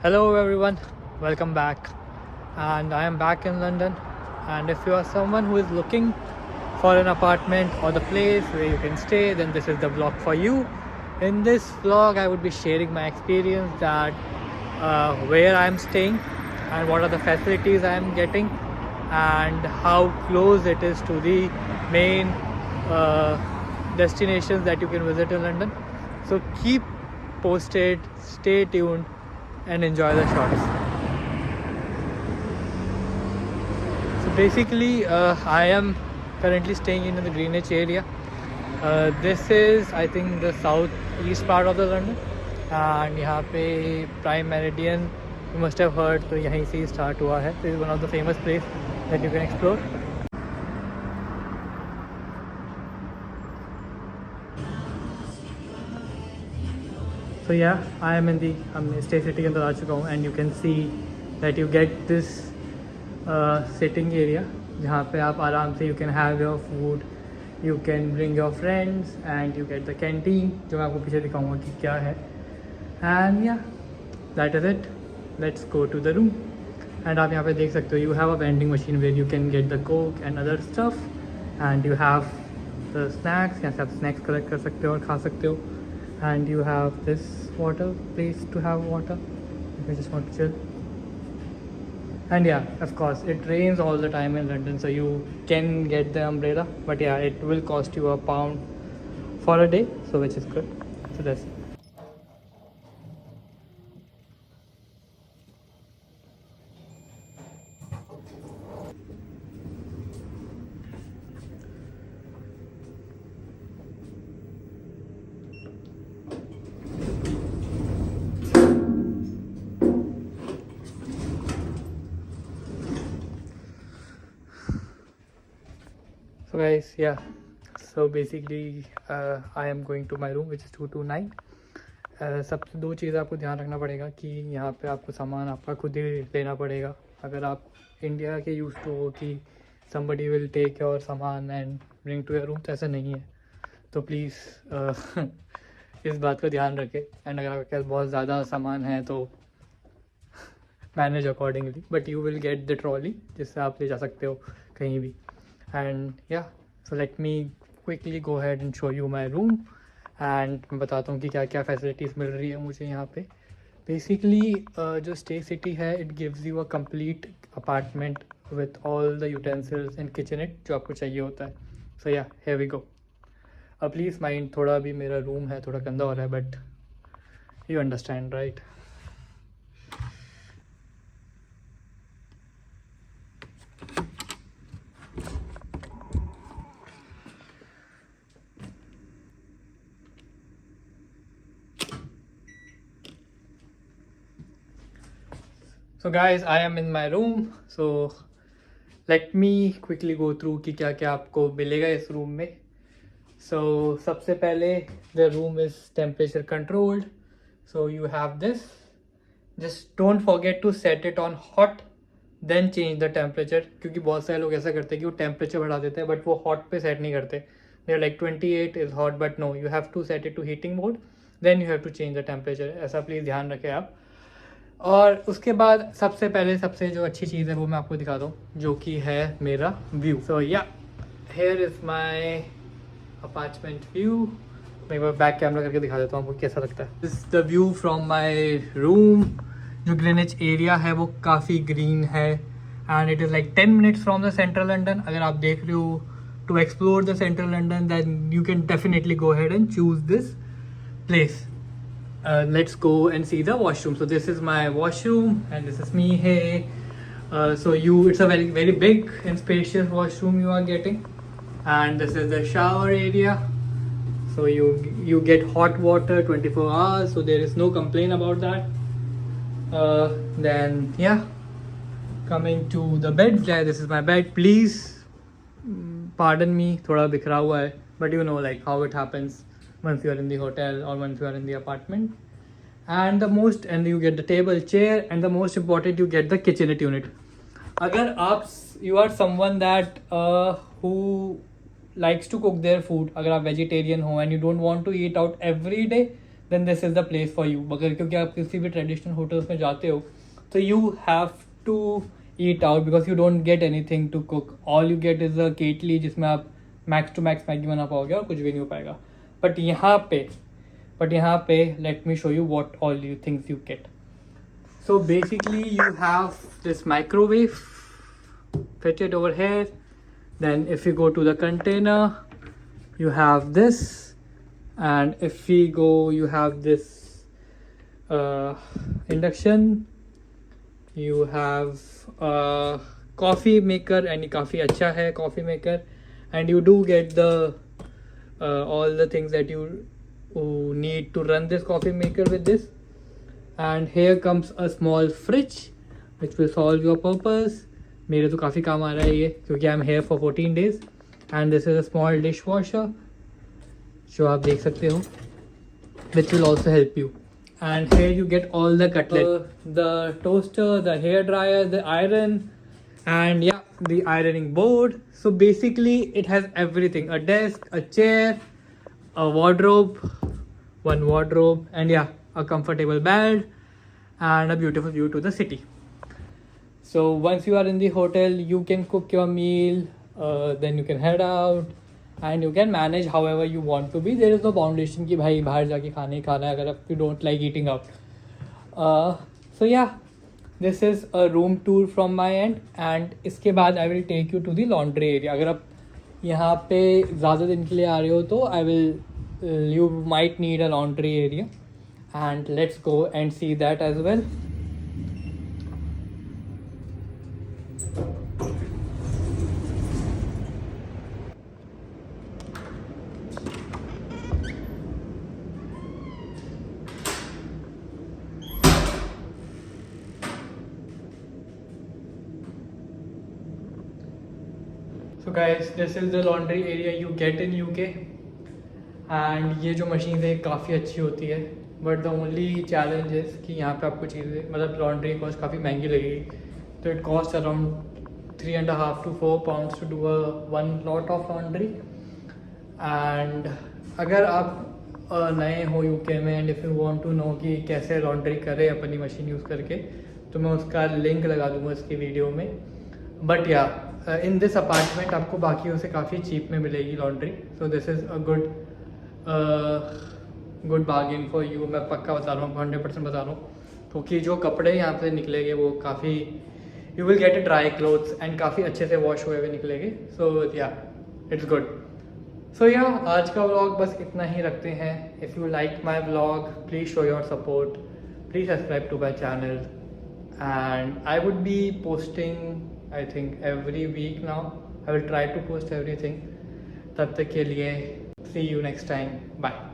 Hello everyone, welcome back. And I am back in London. And if you are someone who is looking for an apartment or the place where you can stay, then this is the vlog for you. In this vlog, I would be sharing my experience that where I am staying and what are the facilities I am getting and how close it is to the main destinations that you can visit in London. So keep posted, stay tuned and enjoy the shots. So basically I am currently staying in the Greenwich area. This is I think the southeast part of the London and यहाँ पे Prime Meridian you must have heard तो यहीं से start हुआ है. This is one of the famous place that you can explore. So yeah, I am in the Stay City के अंदर आ चुका हूँ and you can see that you get this sitting area जहाँ पे आप आराम से you can have your food, you can bring your friends and you get the canteen जो मैं आपको पीछे दिखाऊंगा कि क्या है. And yeah, that is it. Let's go to the room. And आप यहाँ पे देख सकते हो you have a vending machine where you can get the coke and other stuff and you have the snacks. यहाँ से आप snacks collect कर सकते हो और खा सकते हो. And you have this water place to have water if you just want to chill. And yeah, of course it rains all the time in London, so you can get the umbrella, but yeah, it will cost you £1 for a day, so which is good. So that's it. So guys, yeah, so basically I am going to my room which is 229. सबसे दो चीज़ आपको ध्यान रखना पड़ेगा कि यहाँ पे आपको सामान आपका खुद ही लेना पड़ेगा. अगर आप इंडिया के यूज टू हो कि somebody will take your सामान and bring to your room, तो ऐसा नहीं है. तो प्लीज़ इस बात का ध्यान रखें. एंड अगर आपके पास बहुत ज़्यादा सामान है तो manage accordingly, but you will get the trolley जिससे आप ले जा सकते हो कहीं भी. एंड या so let me quickly go had and show you my room and मैं बताता हूँ कि क्या क्या फैसिलिटीज़ मिल रही है मुझे यहाँ पे. बेसिकली जो स्टे सिटी है it gives you a complete apartment with all the utensils and kitchen जो आपको चाहिए होता है. So yeah here we go. Please mind थोड़ा भी मेरा रूम है थोड़ा गंदा हो रहा है but you understand right. So guys, I am in my room. So let me quickly go through कि क्या क्या आपको मिलेगा इस रूम में. So सबसे पहले the room is temperature controlled. So you have this. Just don't forget to set it on hot, then change the temperature. क्योंकि बहुत सारे लोग ऐसा करते हैं कि वो temperature बढ़ा देते हैं but वो hot पे set नहीं करते. They're like 28 is hot but no, you have to set it to heating mode. Then you have to change the temperature. ऐसा प्लीज़ ध्यान रखें आप. और उसके बाद सबसे पहले सबसे जो अच्छी चीज़ है वो मैं आपको दिखाता हूँ जो कि है मेरा व्यू. सो या here is my apartment view. मैं एक बार बैक कैमरा करके दिखा देता हूँ आपको कैसा लगता है. This the view from my room. जो ग्रीनिच एरिया है वो काफ़ी ग्रीन है and it is like 10 minutes from the central London. अगर आप देख रहे हो to explore the central London then you can definitely go ahead and choose this place. Let's go and see the washroom. So this is my washroom and this is me here. So it's a very very big and spacious washroom you are getting, and this is the shower area. So you get hot water 24 hours, so there is no complaint about that. Then yeah, coming to the bed. Yeah, this is my bed. Please pardon me, थोड़ा बिखरा हुआ है, but you know like how it happens once you are in the hotel or once you are in the apartment. And you get the table, chair, and the most important, you get the kitchenette unit. अगर आप you are someone that who likes to cook their food, अगर आप vegetarian हो and you don't want to eat out every day, then this is the place for you. मगर क्योंकि आप किसी भी ट्रेडिशनल होटल्स में जाते हो तो you have to eat out because you don't get anything to cook. All you get is a केटली जिसमें आप मैक्स टू मैक्स मैगी बना पाओगे और कुछ भी नहीं हो पाएगा. बट यहाँ पे let me show you what all you things you get. So basically you have this microwave fitted over here. Then if you go to the container, you have this, and if we go, you have this induction. You have a coffee maker, and ये काफ़ी अच्छा है coffee maker, and you do get the all the things that you need to run this coffee maker with this. And here comes a small fridge which will solve your purpose. मेरे तो काफ़ी काम आ रहा है ये क्योंकि I am here for 14 days. And this is a small dishwasher जो आप देख सकते हो which will also help you. And here you get all the cutlery, the toaster, the hair dryer, the iron, and yeah, the ironing board. So basically it has everything: a desk, a chair, a wardrobe, one wardrobe, and yeah, a comfortable bed and a beautiful view to the city. So once you are in the hotel, you can cook your meal, then you can head out and you can manage however you want to be. There is no foundation कि भाई बाहर जाके खाना ही खाना है अगर आप you don't like eating out. So yeah, this is a room tour from my end, and इसके बाद I will take you to the laundry area. अगर आप यहाँ पे ज़्यादा दिन के लिए आ रहे हो तो you might need a laundry area, and let's go and see that as well. So guys, this is the laundry area you get in UK, and ये जो मशीन है काफ़ी अच्छी होती है. But the only challenge is कि यहाँ पे आपको चीज़ें मतलब लॉन्ड्री कॉस्ट काफ़ी महंगी लगेगी. तो it cost around 3.5 to 4 pounds to do one lot of laundry. And अगर आप नए हो यूके में and if you want to know कि कैसे लॉन्ड्री करें अपनी मशीन यूज़ करके, तो मैं उसका लिंक लगा दूँगा इसकी वीडियो में. बट या इन दिस अपार्टमेंट आपको बाकियों से काफ़ी चीप में मिलेगी laundry. So this is a good bargain for you. मैं पक्का बता रहा हूँ, 100% बता रहा हूँ, क्योंकि जो कपड़े यहाँ पे निकलेंगे वो काफ़ी you will get dry clothes and काफ़ी अच्छे से वॉश हुए हुए निकलेंगे. सो या इट्स गुड. सो या आज का व्लॉग बस इतना ही रखते हैं. If you like my vlog please show your support, please subscribe to my channel, and I would be posting I think every week now. I will try to post everything. तब तक के लिए see you next time. Bye.